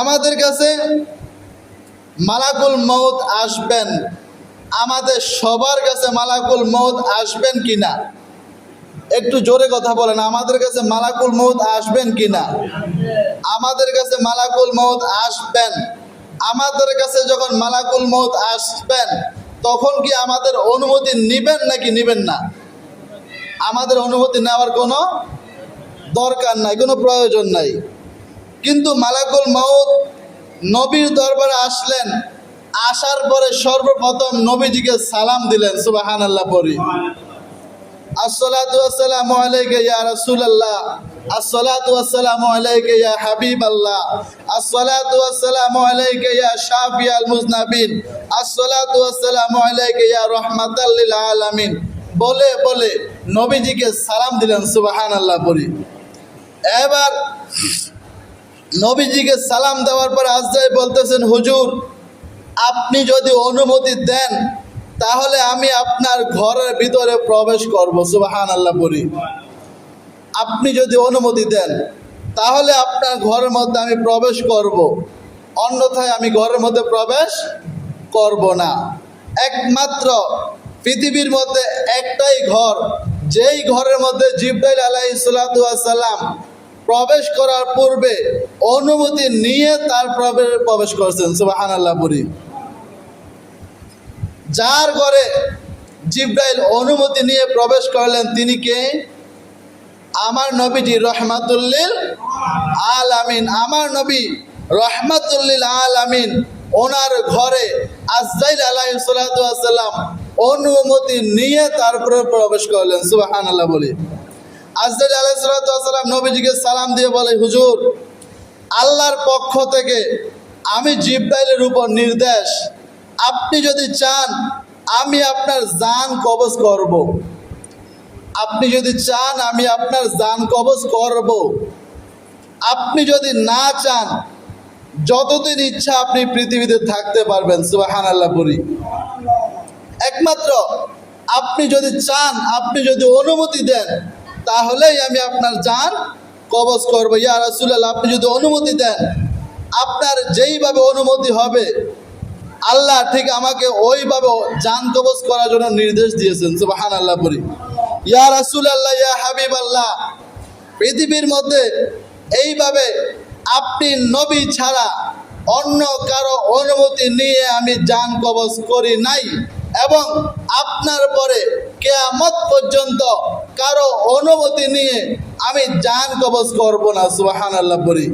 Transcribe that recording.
আমাদের কাছে মালাকুল মউত আসবেন, আমাদের সবার কাছে মালাকুল মউত আসবেন কিনা? একটু জোরে কথা বলেন, আমাদের কাছে মালাকুল মউত আসবেন কিনা? আমাদের কাছে মালাকুল মউত আসবেন। আমাদের কাছে যখন মালাকুল মউত আসবেন তখন কি আমাদের অনুমতি নিবেন নাকি নিবেন না? আমাদের অনুমতি নেওয়ার কোনো দরকার নাই, কোনো প্রয়োজন নাই। কিন্তু মালাকুল মউত নবীর দরবারে আসলেন, আসার পরে সর্বপ্রথম নবীজিকে সালাম দিলেন। সুবহানাল্লাহ পড়ি। আসসালাতু ওয়াসসালামু আলাইকা ইয়া রাসূলুল্লাহ, আসসালাতু ওয়াসসালামু আলাইকা ইয়া হাবিবাল্লাহ, আসসালাতু ওয়াসসালামু আলাইকা ইয়া শাফিয়াল মুজনাবিন, আসসালাতু ওয়াসসালামু আলাইকা ইয়া রাহমাতাল লিল আলামিন বলে বলে নবীজিকে সালাম দিলেন। সুবহানাল্লাহ পড়ি। এবার নবীজিকে সালাম দেওয়ার পর আজরাইল বলতেছেন, হুজুর আপনি যদি অনুমতি দেন তাহলে আমি আপনার ঘরের ভিতরে প্রবেশ করব। সুবহানাল্লাহ পড়ি। আপনি যদি অনুমতি দেন তাহলে আপনার ঘরের মধ্যে আমি প্রবেশ করব, অন্যথায় আমি ঘরের মধ্যে প্রবেশ করব না। একমাত্র পৃথিবীর মধ্যে একটাই ঘর, যেই ঘরের মধ্যে জিবরাইল আলাইহিস সালাতু ওয়াস সালাম প্রবেশ করার পূর্বে অনুমতি নিয়ে তারপরে প্রবেশ করছেন। সুবহানাল্লাহ পড়ি। যার ঘরে জিবরাইল অনুমতি নিয়ে প্রবেশ করলেন তিনি কে? আমার নবীজি রহমাতুল লিল আলামিন। আমার নবী রহমাতুল লিল আলামিন, ওনার ঘরে আজরাইল আলাইহিস সালাতু ওয়াস সালাম অনুমতি নিয়ে তারপরে প্রবেশ করলেন। সুবহানাল্লাহ বলি। আজরাইল আলাইহিস সালাতু ওয়াস সালাম নবীজিকে সালাম দিয়ে বলে, হুজুর আল্লাহর পক্ষ থেকে আমি জিবরাইলের উপর নির্দেশ, আপনি যদি চান আমি আপনার জান কবজ করব। আপনি যদি চান আমি আপনার জান কবজ করব। আপনি যদি না চান যতদিন ইচ্ছা আপনি পৃথিবীতে থাকতে পারবেন। সুবহানাল্লাহ পড়ি। একমাত্র আপনি যদি চান, আপনি যদি অনুমতি দেন তাহলেই আমি আপনার জান কবজ করব। ইয়া রাসূলুল্লাহ আপনি যদি অনুমতি দেন, আপনার যেইভাবে অনুমতি হবে আল্লাহ ঠিক আমাকে ওইভাবে জান কবজ করার জন্য নির্দেশ দিয়েছেন। সুবহানাল্লাহ পড়ি। ইয়া রাসূলুল্লাহ ইয়া হাবিবাল্লাহ, পৃথিবীর মধ্যে এইভাবে আপনি নবী ছাড়া অন্য কারো অনুমতি নিয়ে আমি জান কবজ করি নাই, এবং আপনার পরে কিয়ামত পর্যন্ত কারো অনুমতি নিয়ে আমি জান কবজ করব না। সুবহানাল্লাহ পড়ি।